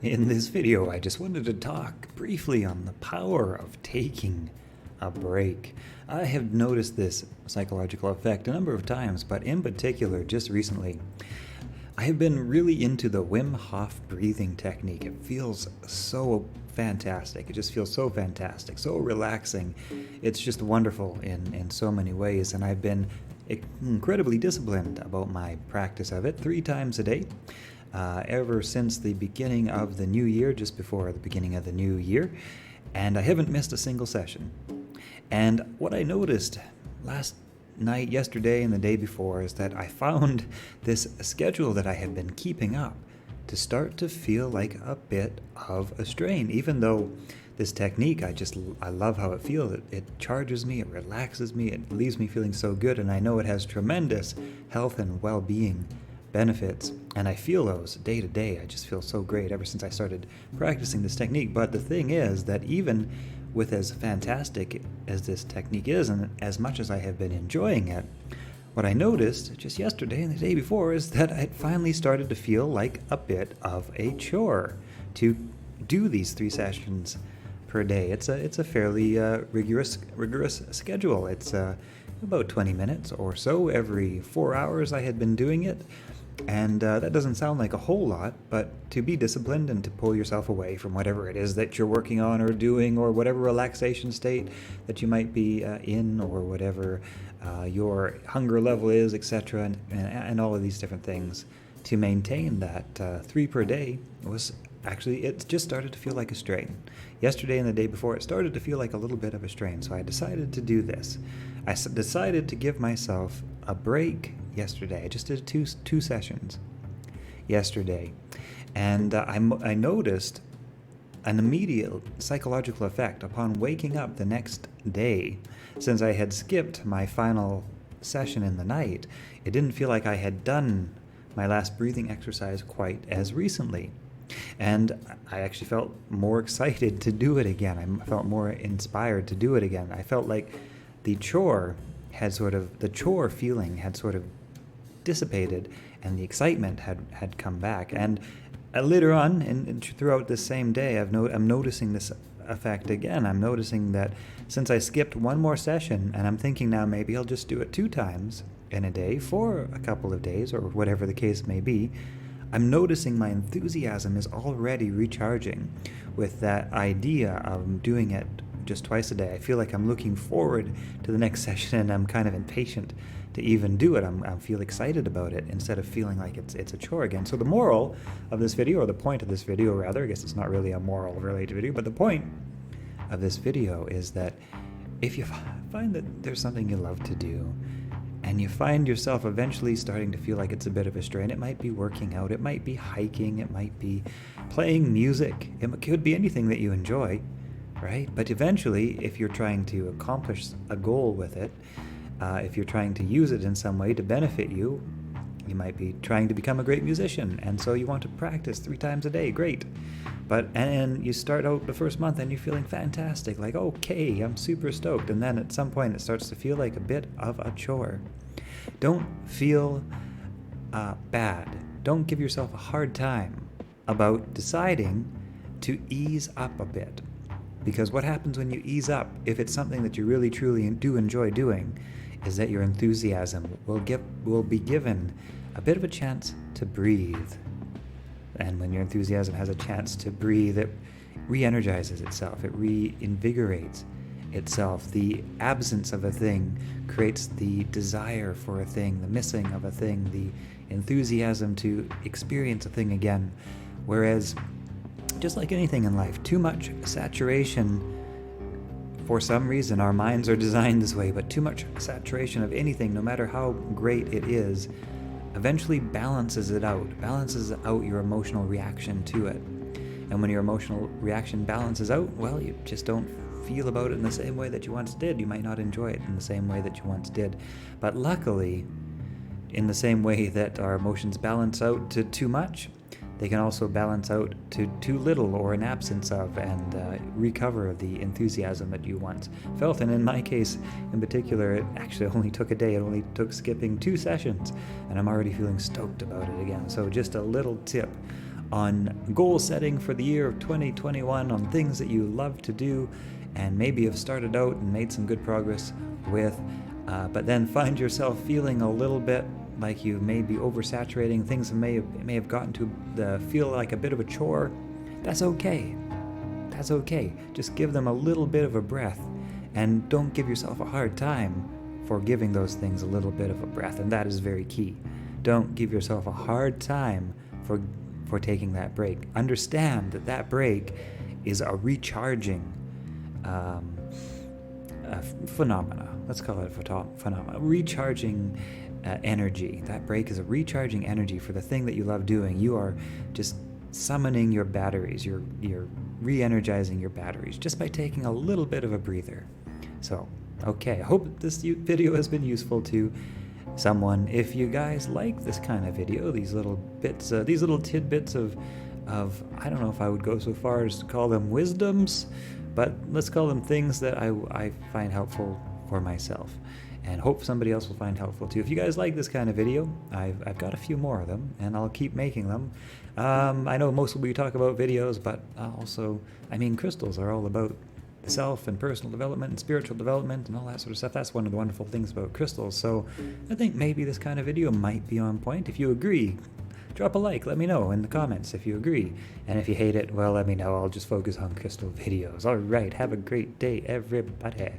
In this video, I just wanted to talk briefly on the power of taking a break. I have noticed this psychological effect a number of times, but in particular, just recently, I have been really into the Wim Hof breathing technique. It feels so fantastic. It just feels so fantastic, so relaxing. It's just wonderful in so many ways, and I've been incredibly disciplined about my practice of it 3 times a day. Ever since the beginning of the new year, just before the beginning of the new year, and I haven't missed a single session. And what I noticed last night, yesterday, and the day before is that I found this schedule that I had been keeping up to start to feel like a bit of a strain, even though this technique, I love how it feels. It charges me, it relaxes me, it leaves me feeling so good, and I know it has tremendous health and well-being benefits, and I feel those day to day. I just feel so great ever since I started practicing this technique. But the thing is that even with as fantastic as this technique is, and as much as I have been enjoying it, what I noticed just yesterday and the day before is that it finally started to feel like a bit of a chore to do these 3 sessions per day. It's a fairly rigorous schedule. It's about 20 minutes or so every 4 hours I had been doing it. And that doesn't sound like a whole lot, but to be disciplined and to pull yourself away from whatever it is that you're working on or doing, or whatever relaxation state that you might be in, or whatever your hunger level is, etc., and all of these different things, to maintain that 3 per day was actually, it just started to feel like a strain. Yesterday and the day before, it started to feel like a little bit of a strain, so I decided to do this. I decided to give myself a break yesterday. I just did two sessions yesterday, and I noticed an immediate psychological effect upon waking up the next day. Since I had skipped my final session in the night, it didn't feel like I had done my last breathing exercise quite as recently. And I actually felt more excited to do it again. I felt more inspired to do it again. I felt like the chore feeling had sort of dissipated, and the excitement had come back. And later on, and throughout this same day, I'm noticing this effect again. I'm noticing that since I skipped one more session, and I'm thinking now maybe I'll just do it 2 times in a day for a couple of days, or whatever the case may be, I'm noticing my enthusiasm is already recharging with that idea of doing it just twice a day. I feel like I'm looking forward to the next session, and I'm kind of impatient to even do it. I feel excited about it instead of feeling like it's a chore again. So the moral of this video, or the point of this video rather, I guess it's not really a moral related video, but the point of this video is that if you find that there's something you love to do, and you find yourself eventually starting to feel like it's a bit of a strain, it might be working out, it might be hiking, it might be playing music, it could be anything that you enjoy, right? But eventually, if you're trying to accomplish a goal with it, if you're trying to use it in some way to benefit you, you might be trying to become a great musician, and so you want to practice 3 times a day, great. And you start out the first month and you're feeling fantastic, like, okay, I'm super stoked, and then at some point it starts to feel like a bit of a chore. Don't feel bad. Don't give yourself a hard time about deciding to ease up a bit. Because what happens when you ease up, if it's something that you really truly do enjoy doing, is that your enthusiasm will be given a bit of a chance to breathe. And when your enthusiasm has a chance to breathe, it re-energizes itself, it reinvigorates itself. The absence of a thing creates the desire for a thing, the missing of a thing, the enthusiasm to experience a thing again. Whereas, just like anything in life, too much saturation, for some reason our minds are designed this way, but too much saturation of anything, no matter how great it is, eventually balances out your emotional reaction to it. And when your emotional reaction balances out, well, you just don't feel about it in the same way that you once did. You might not enjoy it in the same way that you once did. But luckily, in the same way that our emotions balance out to too much, they can also balance out to too little, or an absence of, and recover the enthusiasm that you once felt. And in my case in particular, it actually only took a day. It only took skipping 2 sessions, and I'm already feeling stoked about it again. So just a little tip on goal setting for the year of 2021, on things that you love to do and maybe have started out and made some good progress with, but then find yourself feeling a little bit like you may be oversaturating, things may have gotten to feel like a bit of a chore. That's okay. That's okay. Just give them a little bit of a breath, and don't give yourself a hard time for giving those things a little bit of a breath, and that is very key. Don't give yourself a hard time for taking that break. Understand that break is a recharging phenomena. Let's call it a phenomena. Recharging energy. That break is a recharging energy for the thing that you love doing. You are just summoning your batteries. You're re-energizing your batteries just by taking a little bit of a breather. So, okay, I hope this video has been useful to someone. If you guys like this kind of video, these little bits, these little tidbits of I don't know if I would go so far as to call them wisdoms, but let's call them things that I find helpful for myself, and hope somebody else will find helpful too. If you guys like this kind of video, I've got a few more of them, and I'll keep making them. I know most will be talk about videos, but also, I mean, crystals are all about self and personal development and spiritual development and all that sort of stuff. That's one of the wonderful things about crystals. So I think maybe this kind of video might be on point. If you agree, drop a like, let me know in the comments if you agree. And if you hate it, well, let me know. I'll just focus on crystal videos. All right, have a great day, everybody.